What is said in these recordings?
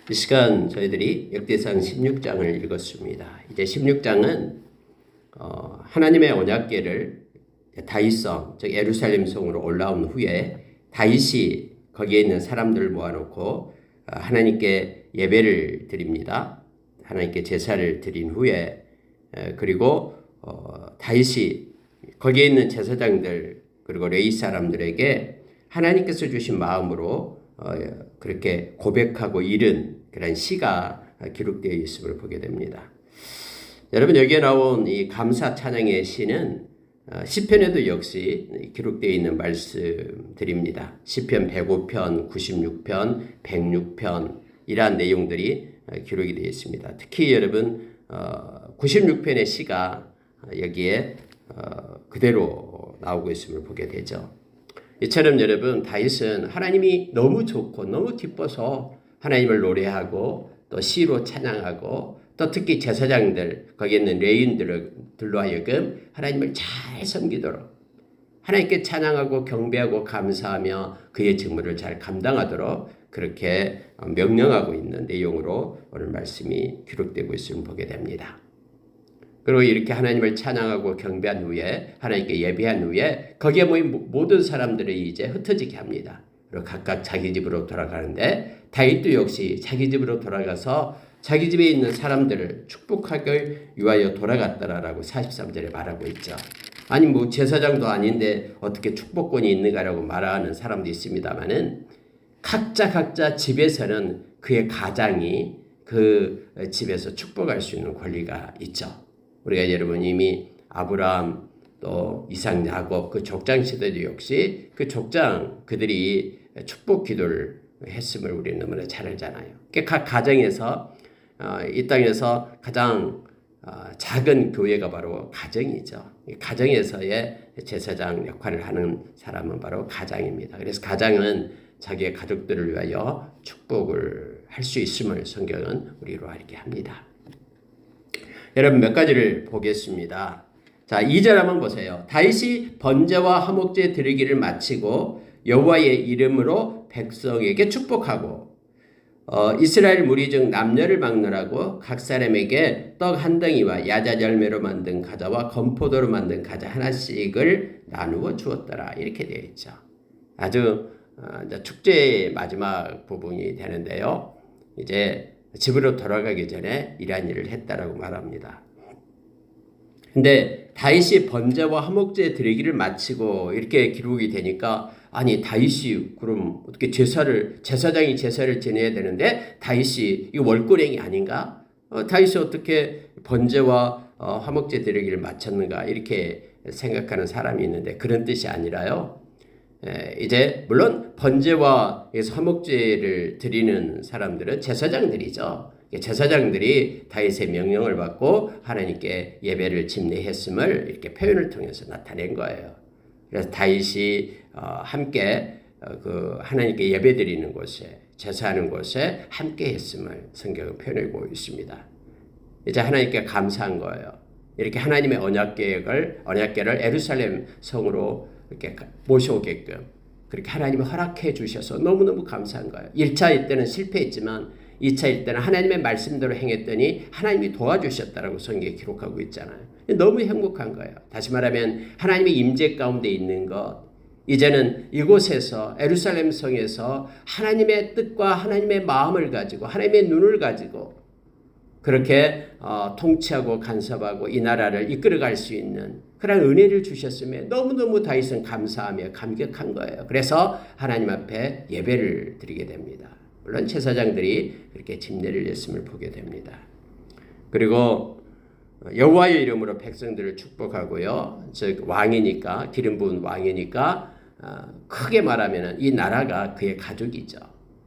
이 시간 저희들이 역대상 16장을 읽었습니다. 이제 16장은 하나님의 언약궤를 다윗성, 즉 예루살렘 성으로 올라온 후에 다윗이 거기에 있는 사람들을 모아놓고 하나님께 예배를 드립니다. 하나님께 제사를 드린 후에 그리고 다윗이 거기에 있는 제사장들 그리고 레위 사람들에게 하나님께서 주신 마음으로 그렇게 고백하고 이른 그런 시가 기록되어 있음을 보게 됩니다. 여러분, 여기에 나온 이 감사 찬양의 시는 시편에도 역시 기록되어 있는 말씀들입니다. 시편 105편, 96편, 106편 이러한 내용들이 기록이 되어 있습니다. 특히 여러분 96편의 시가 여기에 그대로 나오고 있음을 보게 되죠. 이처럼 여러분 다윗은 하나님이 너무 좋고 너무 기뻐서 하나님을 노래하고 또 시로 찬양하고 또 특히 제사장들 거기에 있는 레위인들로 하여금 하나님을 잘 섬기도록 하나님께 찬양하고 경배하고 감사하며 그의 직무를 잘 감당하도록 그렇게 명령하고 있는 내용으로 오늘 말씀이 기록되고 있음을 보게 됩니다. 그리고 이렇게 하나님을 찬양하고 경배한 후에 하나님께 예배한 후에 거기에 모인 모든 사람들을 이제 흩어지게 합니다. 그리고 각각 자기 집으로 돌아가는데 다윗도 역시 자기 집으로 돌아가서 자기 집에 있는 사람들을 축복하기 위하여 돌아갔다라고 43절에 말하고 있죠. 아니 뭐 제사장도 아닌데 어떻게 축복권이 있는가라고 말하는 사람도 있습니다만은 각자 집에서는 그의 가장이 그 집에서 축복할 수 있는 권리가 있죠. 우리가 여러분 이미 아브라함 또 이삭 야곱 그 족장 시대도 역시 그 족장 그들이 축복 기도를 했음을 우리는 너무나 잘 알잖아요. 각 가정에서 이 땅에서 가장 작은 교회가 바로 가정이죠. 가정에서의 제사장 역할을 하는 사람은 바로 가장입니다. 그래서 가장은 자기의 가족들을 위하여 축복을 할 수 있음을 성경은 우리로 알게 합니다. 여러분 몇 가지를 보겠습니다. 자, 2절 한번 보세요. 다윗이 번제와 화목제 드리기를 마치고 여호와의 이름으로 백성에게 축복하고 이스라엘 무리 중 남녀를 막론하고 각 사람에게 떡 한 덩이와 야자 열매로 만든 과자와 건포도로 만든 과자 하나씩을 나누어 주었더라. 이렇게 되어 있죠. 아주 축제의 마지막 부분이 되는데요. 이제 집으로 돌아가기 전에 이러한 일을 했다라고 말합니다. 근데 다윗이 번제와 화목제 드리기를 마치고 이렇게 기록이 되니까 아니 다윗이 그럼 어떻게 제사장이 제사를 지내야 되는데 다윗이 이 월거랭이 아닌가? 다윗이 어떻게 번제와 화목제 드리기를 마쳤는가? 이렇게 생각하는 사람이 있는데 그런 뜻이 아니라요. 이제 물론 번제와 화목제를 드리는 사람들은 제사장들이죠. 제사장들이 다윗의 명령을 받고 하나님께 예배를 집례했음을 이렇게 표현을 통해서 나타낸 거예요. 그래서 다윗이 함께 그 하나님께 예배드리는 곳에 제사하는 곳에 함께 했음을 성경은 표현하고 있습니다. 이제 하나님께 감사한 거예요. 이렇게 하나님의 언약궤를 예루살렘 성으로 이렇게 모셔오게끔 그렇게 하나님이 허락해 주셔서 너무너무 감사한 거예요. 1차일 때는 실패했지만 2차일 때는 하나님의 말씀대로 행했더니 하나님이 도와주셨다라고 성경에 기록하고 있잖아요. 너무 행복한 거예요. 다시 말하면 하나님의 임재 가운데 있는 것 이제는 이곳에서 예루살렘 성에서 하나님의 뜻과 하나님의 마음을 가지고 하나님의 눈을 가지고 그렇게 통치하고 간섭하고 이 나라를 이끌어갈 수 있는 그런 은혜를 주셨음에 너무너무 다윗은 감사하며 감격한 거예요. 그래서 하나님 앞에 예배를 드리게 됩니다. 물론 제사장들이 그렇게 집례를 했음을 보게 됩니다. 그리고 여호와의 이름으로 백성들을 축복하고요. 즉 왕이니까 기름 부은 왕이니까 크게 말하면 이 나라가 그의 가족이죠.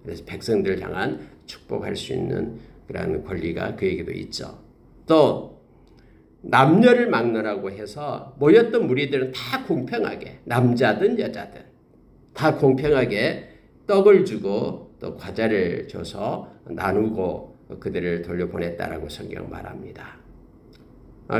그래서 백성들을 향한 축복할 수 있는 그런 권리가 그에게도 있죠. 또 남녀를 막론하고 해서 모였던 무리들은 다 공평하게 남자든 여자든 다 공평하게 떡을 주고 또 과자를 줘서 나누고 그들을 돌려보냈다라고 성경은 말합니다.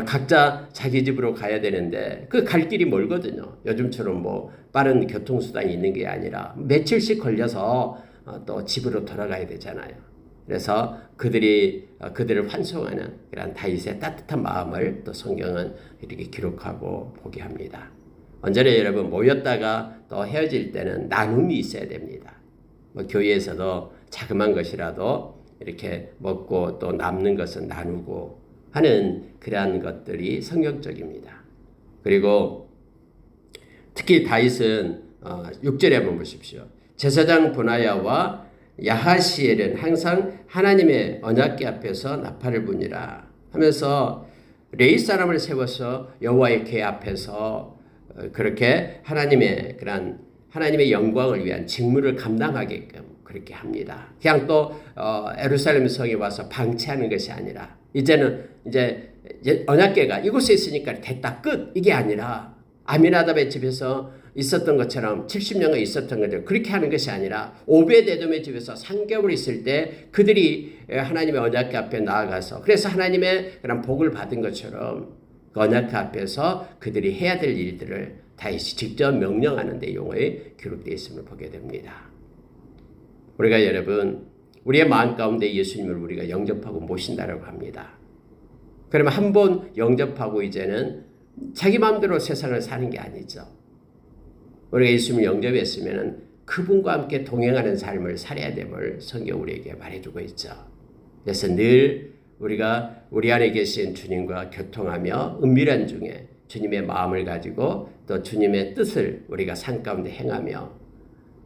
각자 자기 집으로 가야 되는데 그 갈 길이 멀거든요. 요즘처럼 뭐 빠른 교통수단이 있는 게 아니라 며칠씩 걸려서 또 집으로 돌아가야 되잖아요. 그래서 그들을 환송하는 그런 다윗의 따뜻한 마음을 또 성경은 이렇게 기록하고 보게 합니다. 언제나 여러분 모였다가 또 헤어질 때는 나눔이 있어야 됩니다. 뭐 교회에서도 자그마한 것이라도 이렇게 먹고 또 남는 것은 나누고 하는 그러한 것들이 성경적입니다. 그리고 특히 다윗은 6절에 한번 보십시오. 제사장 보나야와 야하시엘은 항상 하나님의 언약궤 앞에서 나팔을 부니라 하면서 레위 사람을 세워서 여호와의 궤 앞에서 그렇게 하나님의 영광을 위한 직무를 감당하게끔 그렇게 합니다. 그냥 또 예루살렘 성에 와서 방치하는 것이 아니라 이제 언약궤가 이곳에 있으니까 됐다 끝 이게 아니라 아미나답의 집에서 있었던 것처럼 70년간 있었던 것처럼 그렇게 하는 것이 아니라 오베데돔의 집에서 3개월 있을 때 그들이 하나님의 언약궤 앞에 나아가서 그래서 하나님의 그런 복을 받은 것처럼 그 언약궤 앞에서 그들이 해야 될 일들을 다윗이 직접 명령하는 내용이 기록되어 있음을 보게 됩니다. 우리가 여러분 우리의 마음 가운데 예수님을 우리가 영접하고 모신다라고 합니다. 그러면 한 번 영접하고 이제는 자기 마음대로 세상을 사는 게 아니죠. 우리가 예수님을 영접했으면 그분과 함께 동행하는 삶을 살아야 됨을 성경 우리에게 말해주고 있죠. 그래서 늘 우리가 우리 안에 계신 주님과 교통하며 은밀한 중에 주님의 마음을 가지고 또 주님의 뜻을 우리가 삶 가운데 행하며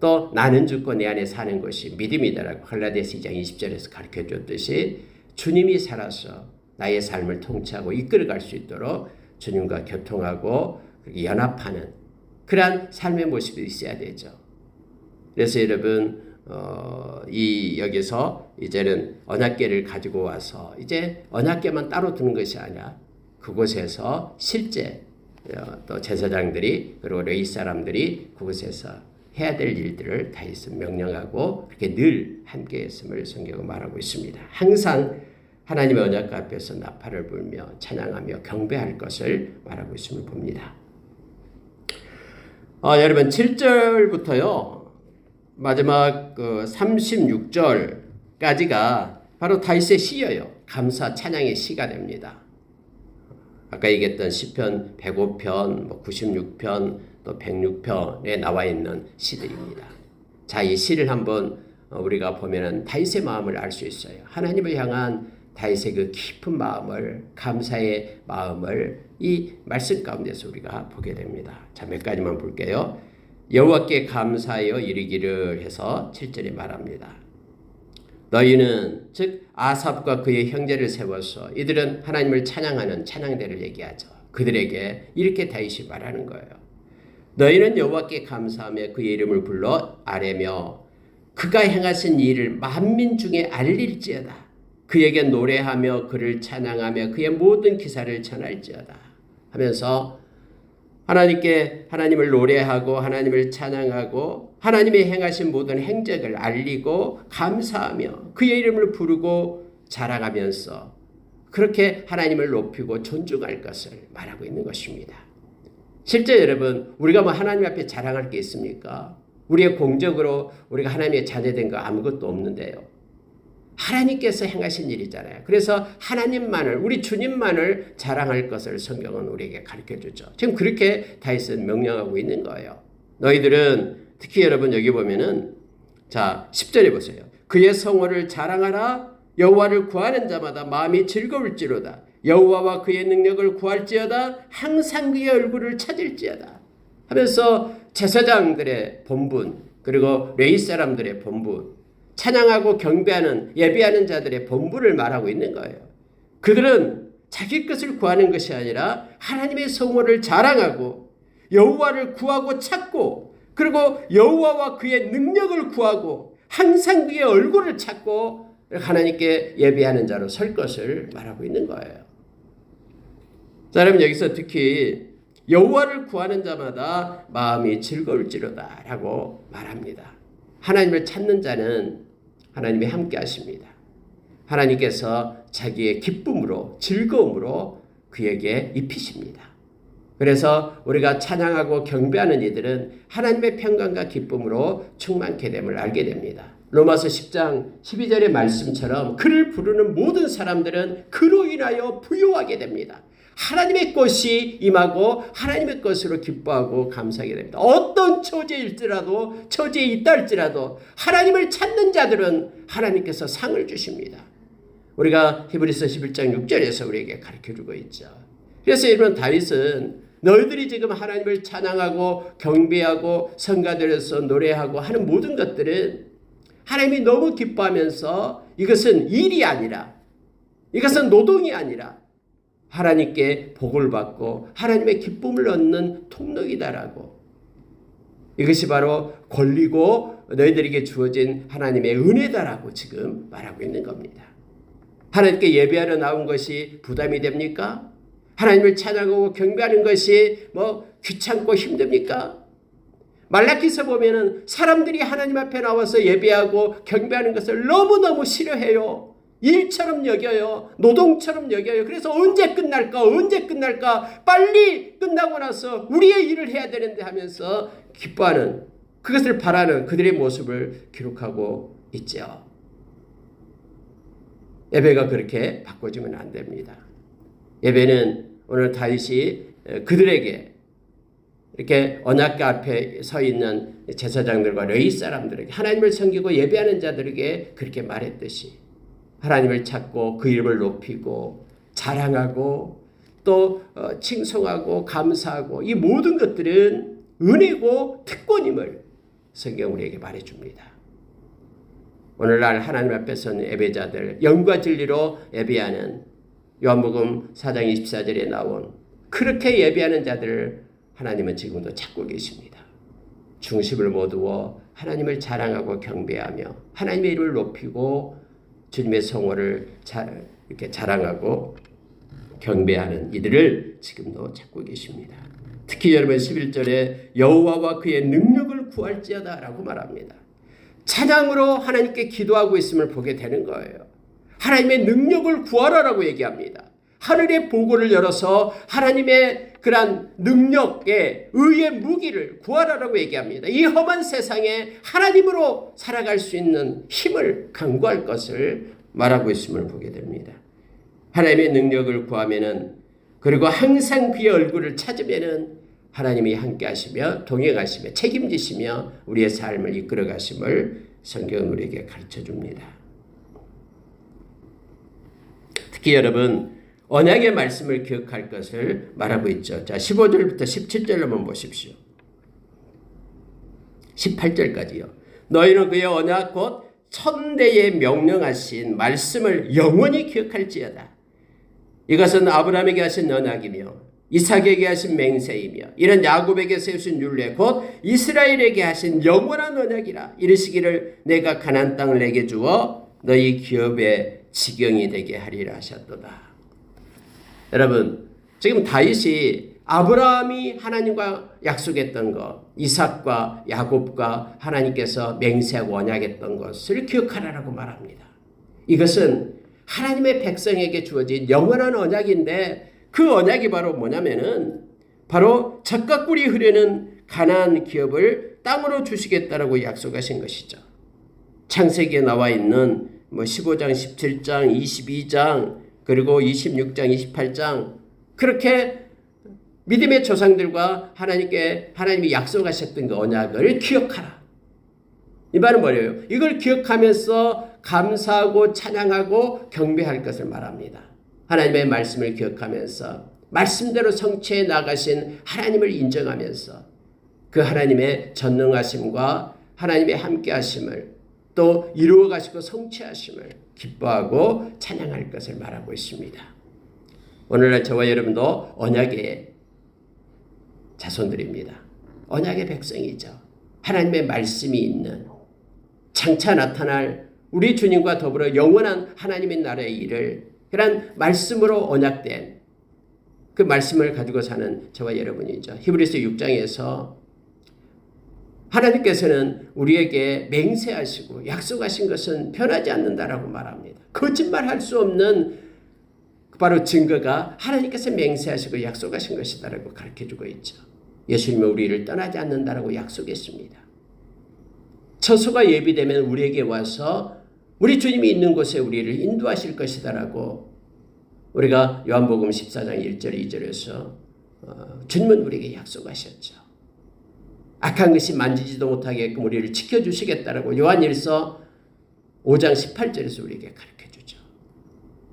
또 나는 죽고 내 안에 사는 것이 믿음이다라고 갈라디아서 2장 20절에서 가르쳐줬듯이 주님이 살아서 나의 삶을 통치하고 이끌어갈 수 있도록 주님과 교통하고 연합하는 그러한 삶의 모습이 있어야 되죠. 그래서 여러분 여기서 이제는 언약궤를 가지고 와서 이제 언약궤만 따로 두는 것이 아니라 그곳에서 실제 또 제사장들이 그리고 레위 사람들이 그곳에서 해야 될 일들을 다윗은 명령하고 그렇게 늘 함께 했음을 성경은 말하고 있습니다. 항상 하나님의 언약궤 앞에서 나팔을 불며 찬양하며 경배할 것을 말하고 있음을 봅니다. 여러분 7절부터요. 마지막 36절까지가 바로 다윗의 시예요. 감사 찬양의 시가 됩니다. 아까 얘기했던 시편 105편, 96편, 또 106편에 나와 있는 시들입니다. 자, 이 시를 한번 우리가 보면은 다윗의 마음을 알 수 있어요. 하나님을 향한 다윗의 그 깊은 마음을, 감사의 마음을 이 말씀 가운데서 우리가 보게 됩니다. 자, 몇 가지만 볼게요. 여호와께 감사하여 이르기를 해서 7절에 말합니다. 너희는 즉 아삽과 그의 형제를 세워서 이들은 하나님을 찬양하는 찬양대를 얘기하죠. 그들에게 이렇게 다윗이 말하는 거예요. 너희는 여호와께 감사하며 그의 이름을 불러 아뢰며 그가 행하신 일을 만민 중에 알릴지어다. 그에게 노래하며 그를 찬양하며 그의 모든 기사를 전할지어다 하면서 하나님을 노래하고 하나님을 찬양하고 하나님의 행하신 모든 행적을 알리고 감사하며 그의 이름을 부르고 자랑하면서 그렇게 하나님을 높이고 존중할 것을 말하고 있는 것입니다. 실제 여러분 우리가 하나님 앞에 자랑할 게 있습니까? 우리의 공적으로 우리가 하나님의 자녀된 거 아무것도 없는데요. 하나님께서 행하신 일이잖아요. 그래서 하나님만을 우리 주님만을 자랑할 것을 성경은 우리에게 가르쳐주죠. 지금 그렇게 다윗은 명령하고 있는 거예요. 너희들은 특히 여러분 여기 보면은 자 10절에 보세요. 그의 성호를 자랑하라. 여호와를 구하는 자마다 마음이 즐거울지로다. 여호와와 그의 능력을 구할지어다. 항상 그의 얼굴을 찾을지어다 하면서 제사장들의 본분 그리고 레위 사람들의 본분 찬양하고 경배하는 예배하는 자들의 본분을 말하고 있는 거예요. 그들은 자기 것을 구하는 것이 아니라 하나님의 성호를 자랑하고 여호와를 구하고 찾고 그리고 여호와와 그의 능력을 구하고 항상 그의 얼굴을 찾고 하나님께 예배하는 자로 설 것을 말하고 있는 거예요. 자, 여러분 여기서 특히 여호와를 구하는 자마다 마음이 즐거울지로다 라고 말합니다. 하나님을 찾는 자는 하나님이 함께 하십니다. 하나님께서 자기의 기쁨으로 즐거움으로 그에게 입히십니다. 그래서 우리가 찬양하고 경배하는 이들은 하나님의 평강과 기쁨으로 충만케 됨을 알게 됩니다. 로마서 10장 12절의 말씀처럼 그를 부르는 모든 사람들은 그로 인하여 부유하게 됩니다. 하나님의 것이 임하고 하나님의 것으로 기뻐하고 감사하게 됩니다. 어떤 처지일지라도 처지에 있다 할지라도 하나님을 찾는 자들은 하나님께서 상을 주십니다. 우리가 히브리서 11장 6절에서 우리에게 가르쳐주고 있죠. 그래서 여러분 다윗은 너희들이 지금 하나님을 찬양하고 경배하고 성가들에서 노래하고 하는 모든 것들은 하나님이 너무 기뻐하면서 이것은 일이 아니라 이것은 노동이 아니라 하나님께 복을 받고 하나님의 기쁨을 얻는 통로이다라고 이것이 바로 권리고 너희들에게 주어진 하나님의 은혜다라고 지금 말하고 있는 겁니다. 하나님께 예배하러 나온 것이 부담이 됩니까? 하나님을 찬양하고 경배하는 것이 귀찮고 힘듭니까? 말라기서 보면은 사람들이 하나님 앞에 나와서 예배하고 경배하는 것을 너무너무 싫어해요. 일처럼 여겨요. 노동처럼 여겨요. 그래서 언제 끝날까? 빨리 끝나고 나서 우리의 일을 해야 되는데 하면서 기뻐하는 그것을 바라는 그들의 모습을 기록하고 있죠. 예배가 그렇게 바꿔지면 안 됩니다. 예배는 오늘 다윗이 그들에게 이렇게 언약궤 앞에 서 있는 제사장들과 레위 사람들에게 하나님을 섬기고 예배하는 자들에게 그렇게 말했듯이 하나님을 찾고 그 이름을 높이고 자랑하고 또 칭송하고 감사하고 이 모든 것들은 은혜고 특권임을 성경 우리에게 말해줍니다. 오늘날 하나님 앞에 선 예배자들 영과 진리로 예배하는 요한복음 4장 24절에 나온 그렇게 예배하는 자들을 하나님은 지금도 찾고 계십니다. 중심을 모두어 하나님을 자랑하고 경배하며 하나님의 이름을 높이고 주님의 성호를 이렇게 자랑하고 경배하는 이들을 지금도 찾고 계십니다. 특히 여러분 11절에 여호와와 그의 능력을 구할지어다 라고 말합니다. 찬양으로 하나님께 기도하고 있음을 보게 되는 거예요. 하나님의 능력을 구하라라고 얘기합니다. 하늘의 보고를 열어서 하나님의 그러한 능력의 의의 무기를 구하라라고 얘기합니다. 이 험한 세상에 하나님으로 살아갈 수 있는 힘을 강구할 것을 말하고 있음을 보게 됩니다. 하나님의 능력을 구하면은 그리고 항상 그의 얼굴을 찾으면은 하나님이 함께 하시며 동행하시며 책임지시며 우리의 삶을 이끌어 가심을 성경은 우리에게 가르쳐 줍니다. 특히 여러분 언약의 말씀을 기억할 것을 말하고 있죠. 자, 15절부터 17절로 한번 보십시오. 18절까지요. 너희는 그의 언약 곧 천대에 명령하신 말씀을 영원히 기억할지어다. 이것은 아브라함에게 하신 언약이며 이삭에게 하신 맹세이며 이런 야곱에게 세우신 율례 곧 이스라엘에게 하신 영원한 언약이라. 이르시기를 내가 가나안 땅을 내게 주어 너희 기업의 지경이 되게 하리라 하셨도다. 여러분 지금 다윗이 아브라함이 하나님과 약속했던 것 이삭과 야곱과 하나님께서 맹세하고 언약했던 것을 기억하라라고 말합니다. 이것은 하나님의 백성에게 주어진 영원한 언약인데 그 언약이 바로 뭐냐면은 바로 젖과 꿀이 흐르는 가나안 기업을 땅으로 주시겠다라고 약속하신 것이죠. 창세기에 나와 있는 15장, 17장, 22장 그리고 26장, 28장 그렇게 믿음의 조상들과 하나님이 약속하셨던 그 언약을 기억하라. 이 말은 뭐예요? 이걸 기억하면서 감사하고 찬양하고 경배할 것을 말합니다. 하나님의 말씀을 기억하면서 말씀대로 성취해 나가신 하나님을 인정하면서 그 하나님의 전능하심과 하나님의 함께하심을 또 이루어 가시고 성취하심을 기뻐하고 찬양할 것을 말하고 있습니다. 오늘날 저와 여러분도 언약의 자손들입니다. 언약의 백성이죠. 하나님의 말씀이 있는 장차 나타날 우리 주님과 더불어 영원한 하나님의 나라의 일을 그런 말씀으로 언약된 그 말씀을 가지고 사는 저와 여러분이죠. 히브리서 6장에서 하나님께서는 우리에게 맹세하시고 약속하신 것은 변하지 않는다라고 말합니다. 거짓말할 수 없는 바로 증거가 하나님께서 맹세하시고 약속하신 것이다라고 가르쳐주고 있죠. 예수님은 우리를 떠나지 않는다라고 약속했습니다. 처소가 예비되면 우리에게 와서 우리 주님이 있는 곳에 우리를 인도하실 것이다라고 우리가 요한복음 14장 1절 2절에서 주님은 우리에게 약속하셨죠. 악한 것이 만지지도 못하게끔 우리를 지켜주시겠다라고 요한일서 5장 18절에서 우리에게 가르쳐주죠.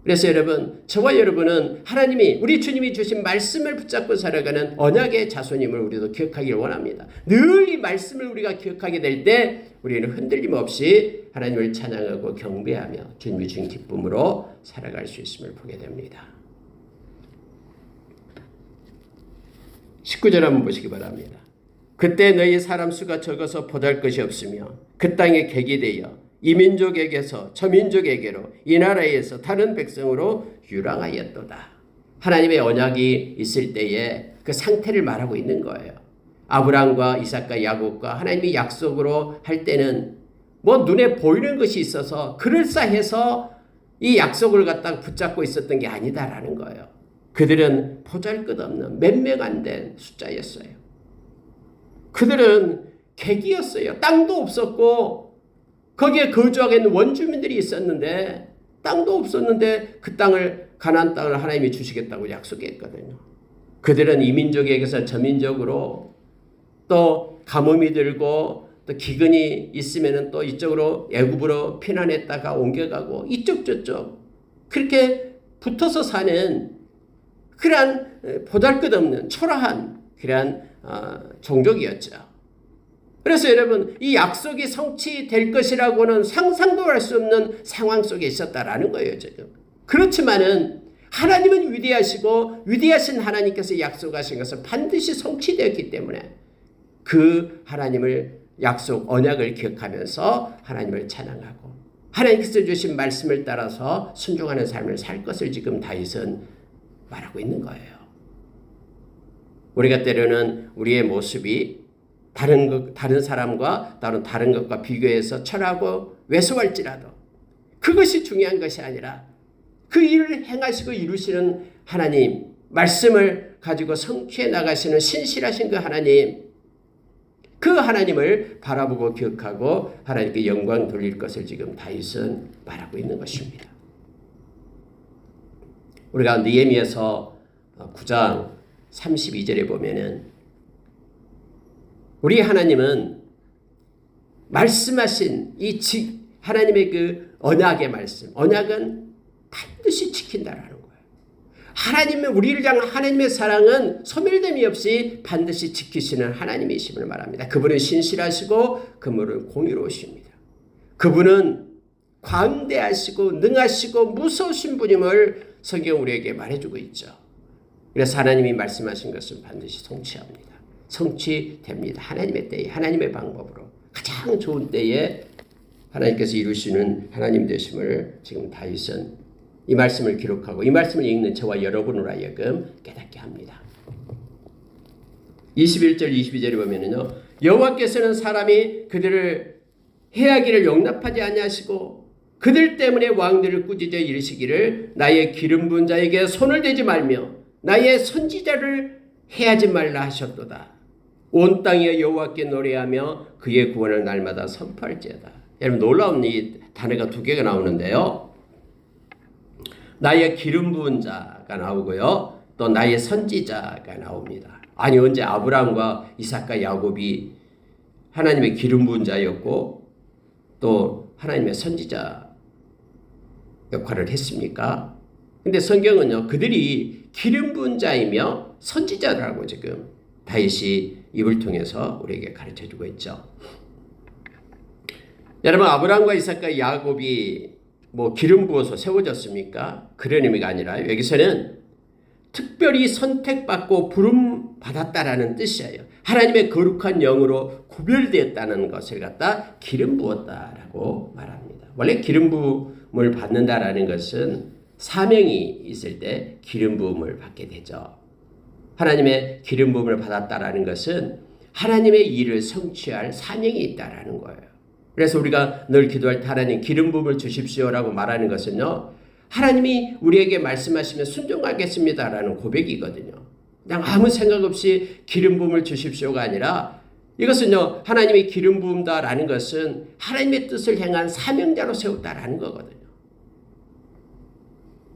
그래서 여러분, 저와 여러분은 하나님이 우리 주님이 주신 말씀을 붙잡고 살아가는 언약의 자손임을 우리도 기억하기를 원합니다. 늘 이 말씀을 우리가 기억하게 될 때 우리는 흔들림 없이 하나님을 찬양하고 경배하며 주님이 주신 기쁨으로 살아갈 수 있음을 보게 됩니다. 19절 한번 보시기 바랍니다. 그때 너희 사람 수가 적어서 보잘것이 없으며 그 땅에 객이 되어 이 민족에게서 저 민족에게로 이 나라에서 다른 백성으로 유랑하였도다. 하나님의 언약이 있을 때에 그 상태를 말하고 있는 거예요. 아브라함과 이삭과 야곱과 하나님이 약속으로 할 때는 뭐 눈에 보이는 것이 있어서 그럴싸해서 이 약속을 갖다가 붙잡고 있었던 게 아니다라는 거예요. 그들은 보잘것없는 몇 명 안 된 숫자였어요. 그들은 객이었어요. 땅도 없었고 거기에 거주하고 있는 원주민들이 있었는데 땅도 없었는데 그 땅을 가나안 땅을 하나님이 주시겠다고 약속했거든요. 그들은 이 민족에게서 저 민족으로 또 가뭄이 들고 또 기근이 있으면은 또 이쪽으로 애굽으로 피난했다가 옮겨가고 이쪽 저쪽 그렇게 붙어서 사는 그러한 보잘것없는 초라한 그러한 종족이었죠. 그래서 여러분, 이 약속이 성취될 것이라고는 상상도 할 수 없는 상황 속에 있었다라는 거예요, 지금. 그렇지만은 하나님은 위대하시고 위대하신 하나님께서 약속하신 것은 반드시 성취되었기 때문에 그 하나님을 약속 언약을 기억하면서 하나님을 찬양하고 하나님께서 주신 말씀을 따라서 순종하는 삶을 살 것을 지금 다윗은 말하고 있는 거예요. 우리가 때로는 우리의 모습이 다른 사람과 다른 것과 비교해서 철하고 왜소할지라도 그것이 중요한 것이 아니라 그 일을 행하시고 이루시는 하나님, 말씀을 가지고 성취해 나가시는 신실하신 그 하나님, 그 하나님을 바라보고 기억하고 하나님께 영광 돌릴 것을 지금 다윗은 말하고 있는 것입니다. 우리가 느헤미야서 9장 32절에 보면은 우리 하나님은 말씀하신 이 하나님의 그 언약의 말씀, 언약은 반드시 지킨다라는 거예요. 하나님의 우리를 향한 하나님의 사랑은 소멸됨이 없이 반드시 지키시는 하나님이심을 말합니다. 그분은 신실하시고 그분은 공의로우십니다. 그분은 광대하시고 능하시고 무서우신 분임을 성경 우리에게 말해주고 있죠. 그래서 하나님이 말씀하신 것은 반드시 성취합니다. 성취됩니다. 하나님의 때에 하나님의 방법으로 가장 좋은 때에 하나님께서 이루시는 하나님 되심을 지금 다윗은 이 말씀을 기록하고 이 말씀을 읽는 저와 여러분으로 하여금 깨닫게 합니다. 21절 22절에 보면은요. 여호와께서는 사람이 그들을 해하기를 용납하지 아니하시고 그들 때문에 왕들을 꾸짖어 이르시기를 나의 기름 부은 자에게 손을 대지 말며 나의 선지자를 해하지 말라 하셨도다. 온 땅에 여호와께 노래하며 그의 구원을 날마다 선포할지어다. 여러분 놀라운 이 단어가 두 개가 나오는데요. 나의 기름 부은 자가 나오고요. 또 나의 선지자가 나옵니다. 아니 언제 아브라함과 이삭과 야곱이 하나님의 기름 부은 자였고 또 하나님의 선지자 역할을 했습니까? 근데 성경은요. 그들이 기름 부은 자이며 선지자라고 지금 다윗이 입을 통해서 우리에게 가르쳐주고 있죠. 여러분 아브라함과 이삭과 야곱이 뭐 기름 부어서 세워졌습니까? 그런 의미가 아니라 여기서는 특별히 선택받고 부름 받았다라는 뜻이에요. 하나님의 거룩한 영으로 구별되었다는 것을 갖다 기름 부었다라고 말합니다. 원래 기름 부음을 받는다라는 것은 사명이 있을 때 기름 부음을 받게 되죠. 하나님의 기름 부음을 받았다라는 것은 하나님의 일을 성취할 사명이 있다라는 거예요. 그래서 우리가 늘 기도할 때 하나님 기름 부음을 주십시오라고 말하는 것은요. 하나님이 우리에게 말씀하시면 순종하겠습니다라는 고백이거든요. 그냥 아무 생각 없이 기름 부음을 주십시오가 아니라 이것은요, 하나님의 기름 부음다라는 것은 하나님의 뜻을 행한 사명자로 세웠다라는 거거든요.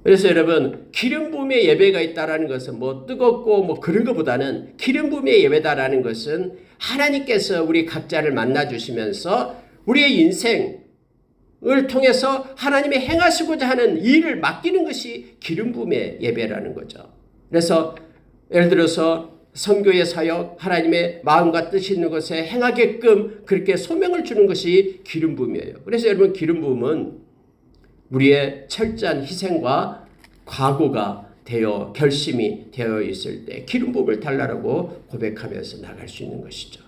그래서 여러분, 기름 부음의 예배가 있다라는 것은 뭐 뜨겁고 뭐 그런 것보다는 기름 부음의 예배다라는 것은 하나님께서 우리 각자를 만나 주시면서 우리의 인생을 통해서 하나님이 행하시고자 하는 일을 맡기는 것이 기름 부음의 예배라는 거죠. 그래서 예를 들어서 선교의 사역, 하나님의 마음과 뜻이 있는 것에 행하게끔 그렇게 소명을 주는 것이 기름 부음이에요. 그래서 여러분, 기름 부음은 우리의 철저한 희생과 과거가 되어 결심이 되어 있을 때 기름 부음을 달라고 고백하면서 나갈 수 있는 것이죠.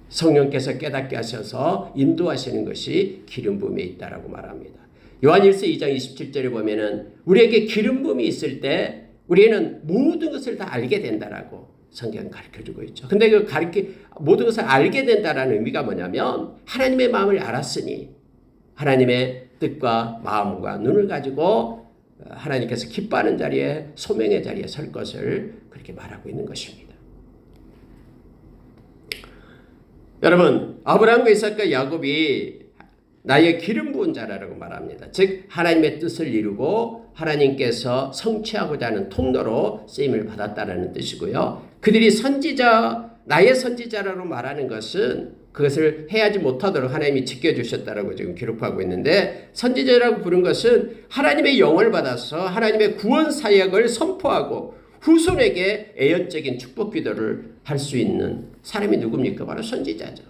성령께서 깨닫게 하셔서 인도하시는 것이 기름 부음에 있다라고 말합니다. 요한일서 2장 27절에 보면은 우리에게 기름 부음이 있을 때 우리는 모든 것을 다 알게 된다라고 성경은 가르쳐주고 있죠. 근데 그 모든 것을 알게 된다라는 의미가 뭐냐면 하나님의 마음을 알았으니 하나님의 뜻과 마음과 눈을 가지고 하나님께서 기뻐하는 자리에, 소명의 자리에 설 것을 그렇게 말하고 있는 것입니다. 여러분, 아브라함과 이삭과 야곱이 나의 기름 부은 자라고 말합니다. 즉 하나님의 뜻을 이루고 하나님께서 성취하고자 하는 통로로 쓰임을 받았다는 뜻이고요. 그들이 선지자, 나의 선지자라고 말하는 것은 그것을 해야지 못하도록 하나님이 지켜주셨다라고 지금 기록하고 있는데, 선지자라고 부른 것은 하나님의 영을 받아서 하나님의 구원 사역을 선포하고 후손에게 애연적인 축복 기도를 할 수 있는 사람이 누굽니까? 바로 선지자죠.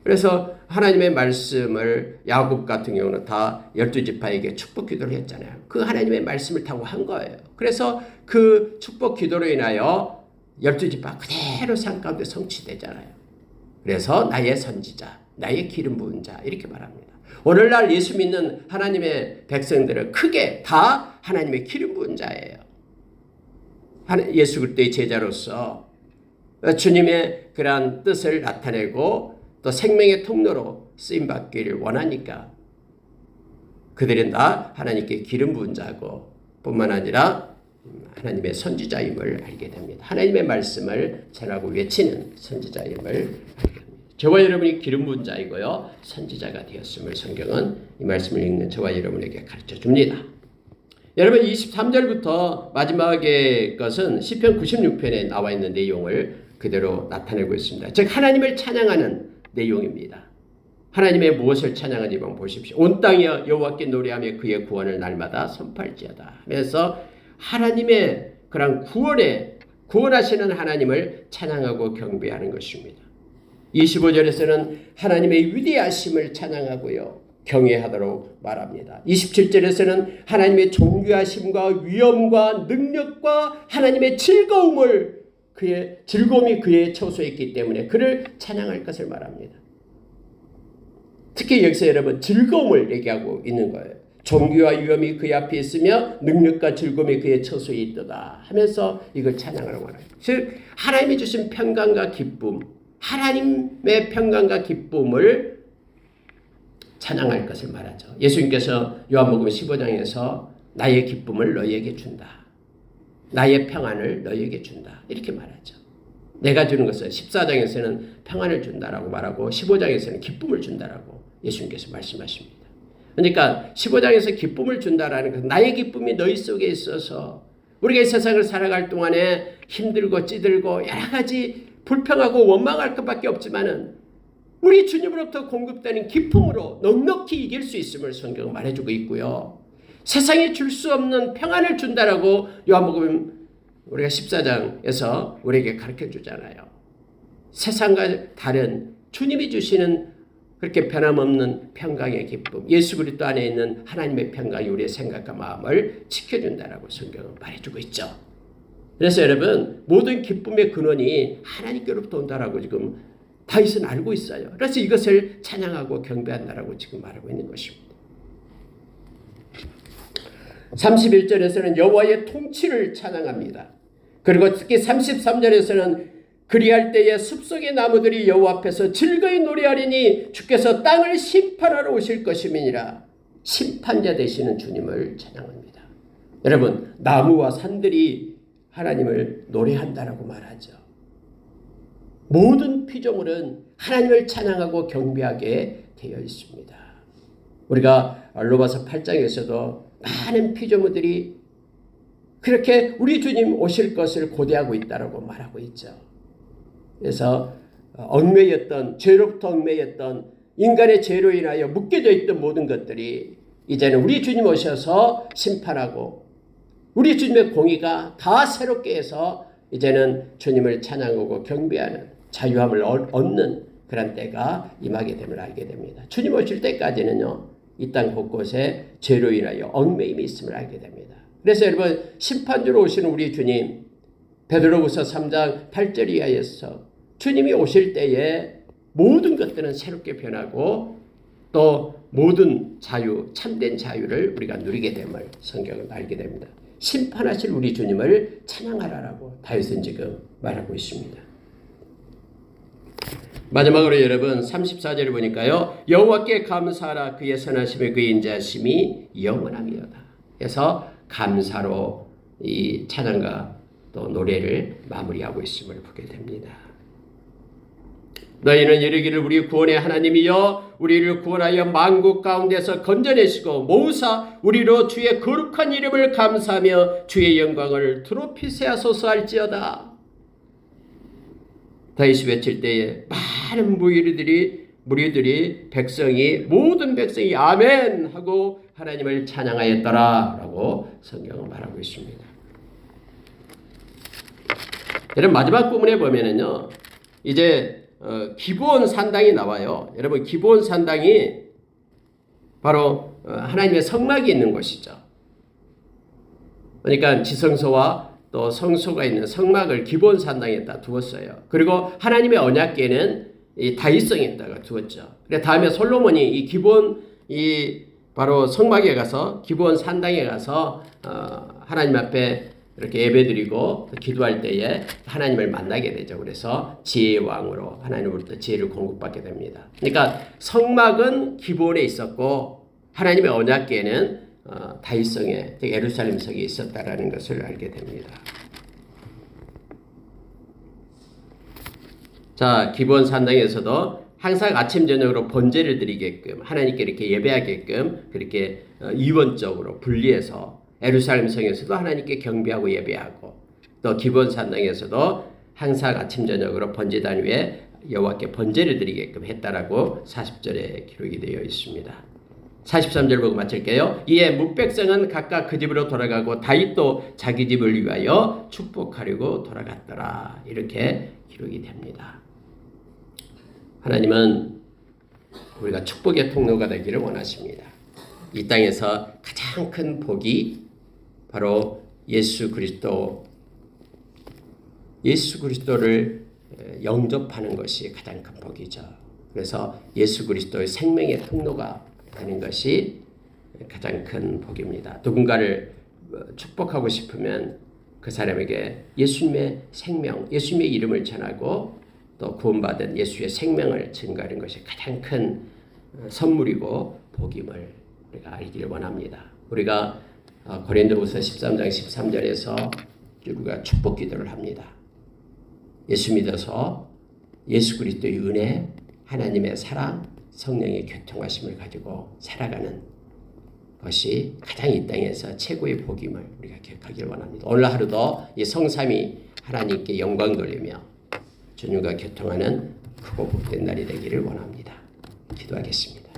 그래서 하나님의 말씀을 야곱 같은 경우는 다 12지파에게 축복 기도를 했잖아요. 그 하나님의 말씀을 타고 한 거예요. 그래서 그 축복 기도로 인하여 12지파 그대로 삶 가운데 성취되잖아요. 그래서 나의 선지자, 나의 기름 부은 자 이렇게 말합니다. 오늘날 예수 믿는 하나님의 백성들은 크게 다 하나님의 기름 부은 자예요. 예수 그리스도의 제자로서 주님의 그러한 뜻을 나타내고 또 생명의 통로로 쓰임받기를 원하니까 그들은 다 하나님께 기름 부은 자고 뿐만 아니라 하나님의 선지자임을 알게 됩니다. 하나님의 말씀을 전하고 외치는 선지자임을 알게 됩니다. 저와 여러분이 기름 부은 자이고요, 선지자가 되었음을 성경은 이 말씀을 읽는 저와 여러분에게 가르쳐 줍니다. 여러분, 23절부터 마지막의 것은 시편 96편에 나와 있는 내용을 그대로 나타내고 있습니다. 즉 하나님을 찬양하는 내용입니다. 하나님의 무엇을 찬양하는지 한번 보십시오. 온 땅이여 여호와께 노래하며 그의 구원을 날마다 선포할지어다 하면서 하나님의 그런 구원하시는 하나님을 찬양하고 경배하는 것입니다. 25절에서는 하나님의 위대하심을 찬양하고요, 경외하도록 말합니다. 27절에서는 하나님의 존귀하심과 위엄과 능력과 하나님의 즐거움이 그의 처소에 있기 때문에 그를 찬양할 것을 말합니다. 특히 여기서 여러분 즐거움을 얘기하고 있는 거예요. 존귀와 위엄이 그의 앞에 있으며 능력과 즐거움이 그의 처소에 있도다 하면서 이걸 찬양하라고 말합니다. 즉 하나님이 주신 평강과 기쁨, 하나님의 평강과 기쁨을 찬양할 것을 말하죠. 예수님께서 요한복음 15장에서 나의 기쁨을 너희에게 준다, 나의 평안을 너희에게 준다 이렇게 말하죠. 내가 주는 것은 14장에서는 평안을 준다라고 말하고 15장에서는 기쁨을 준다라고 예수님께서 말씀하십니다. 그러니까 15장에서 기쁨을 준다라는 것은 나의 기쁨이 너희 속에 있어서 우리가 이 세상을 살아갈 동안에 힘들고 찌들고 여러 가지 불평하고 원망할 것밖에 없지만은 우리 주님으로부터 공급되는 기쁨으로 넉넉히 이길 수 있음을 성경은 말해주고 있고요. 세상에 줄 수 없는 평안을 준다라고 요한복음 우리가 14장에서 우리에게 가르쳐 주잖아요. 세상과 다른 주님이 주시는 그렇게 변함없는 평강의 기쁨, 예수 그리스도 안에 있는 하나님의 평강이 우리의 생각과 마음을 지켜준다라고 성경은 말해주고 있죠. 그래서 여러분 모든 기쁨의 근원이 하나님께로부터 온다라고 지금 다윗은 알고 있어요. 그래서 이것을 찬양하고 경배한다라고 지금 말하고 있는 것입니다. 31절에서는 여호와의 통치를 찬양합니다. 그리고 특히 33절에서는 그리할 때에 숲속의 나무들이 여호와 앞에서 즐거이 노래하리니 주께서 땅을 심판하러 오실 것임이니라. 심판자 되시는 주님을 찬양합니다. 여러분 나무와 산들이 하나님을 노래한다라고 말하죠. 모든 피조물은 하나님을 찬양하고 경배하게 되어 있습니다. 우리가 로마서 8장에서도 많은 피조물들이 그렇게 우리 주님 오실 것을 고대하고 있다라고 말하고 있죠. 그래서 죄로부터 얽매였던 인간의 죄로 인하여 묶여져 있던 모든 것들이 이제는 우리 주님 오셔서 심판하고 우리 주님의 공의가 다 새롭게 해서 이제는 주님을 찬양하고 경배하는 자유함을 얻는 그런 때가 임하게 됨을 알게 됩니다. 주님 오실 때까지는요, 이 땅 곳곳에 죄로 인하여 얽매임이 있음을 알게 됩니다. 그래서 여러분, 심판주로 오시는 우리 주님, 베드로후서 3장 8절 이하에서 주님이 오실 때에 모든 것들은 새롭게 변하고 또 모든 자유, 참된 자유를 우리가 누리게 됨을 성경은 알게 됩니다. 심판하실 우리 주님을 찬양하라라고 다윗은 지금 말하고 있습니다. 마지막으로 여러분 34절을 보니까요. 여호와께 감사하라. 그의 선하심에 그의 인자심이 영원함이로다. 그래서 감사로 이 찬양과 또 노래를 마무리하고 있음을 보게 됩니다. 너희는 이르기를 우리 구원의 하나님이여 우리를 구원하여 만국 가운데서 건져내시고 모으사 우리로 주의 거룩한 이름을 감사하며 주의 영광을 드높이세 하소서 할지어다. 다윗이 외칠 때에 많은 무리들이 모든 백성이 아멘 하고 하나님을 찬양하였더라 라고 성경은 말하고 있습니다. 여러분 마지막 부분에 보면은요, 이제 기브온 산당이 나와요. 여러분 기브온 산당이 바로 하나님의 성막이 있는 곳이죠. 그러니까 지성소와 또 성소가 있는 성막을 기브온 산당에다 두었어요. 그리고 하나님의 언약궤는 이 다윗성에다가 두었죠. 그래 다음에 솔로몬이 이 기브온 바로 성막에 가서 기브온 산당에 가서 하나님 앞에 이렇게 예배드리고 기도할 때에 하나님을 만나게 되죠. 그래서 지혜의 왕으로 하나님으로부터 지혜를 공급받게 됩니다. 그러니까 성막은 기브온에 있었고 하나님의 언약궤는 다윗성에 예루살렘 성에 있었다라는 것을 알게 됩니다. 자, 기브온 산당에서도 항상 아침 저녁으로 번제를 드리게끔 하나님께 이렇게 예배하게끔 그렇게 이원적으로 분리해서 예루살렘 성에서도 하나님께 경배하고 예배하고 또 기브온 산당에서도 항상 아침 저녁으로 번제단 위에 여호와께 번제를 드리게끔 했다라고 40절에 기록이 되어 있습니다. 43절 보고 마칠게요. 이에 뭇백성은 각각 그 집으로 돌아가고 다윗도 자기 집을 위하여 축복하려고 돌아갔더라. 이렇게 기록이 됩니다. 하나님은 우리가 축복의 통로가 되기를 원하십니다. 이 땅에서 가장 큰 복이 바로 예수 그리스도를 영접하는 것이 가장 큰 복이죠. 그래서 예수 그리스도의 생명의 통로가 되는 것이 가장 큰 복입니다. 누군가를 축복하고 싶으면 그 사람에게 예수님의 생명, 예수님의 이름을 전하고 또 구원받은 예수의 생명을 증거하는 것이 가장 큰 선물이고 복임을 우리가 알기를 원합니다. 우리가 고린도후서 13장 13절에서 우리가 축복 기도를 합니다. 예수 믿어서 예수 그리스도의 은혜, 하나님의 사랑, 성령의 교통하심을 가지고 살아가는 것이 가장 이 땅에서 최고의 복임을 우리가 기억하기를 원합니다. 오늘 하루도 이 성삼위 하나님께 영광 돌리며 주님과 교통하는 크고 복된 날이 되기를 원합니다. 기도하겠습니다.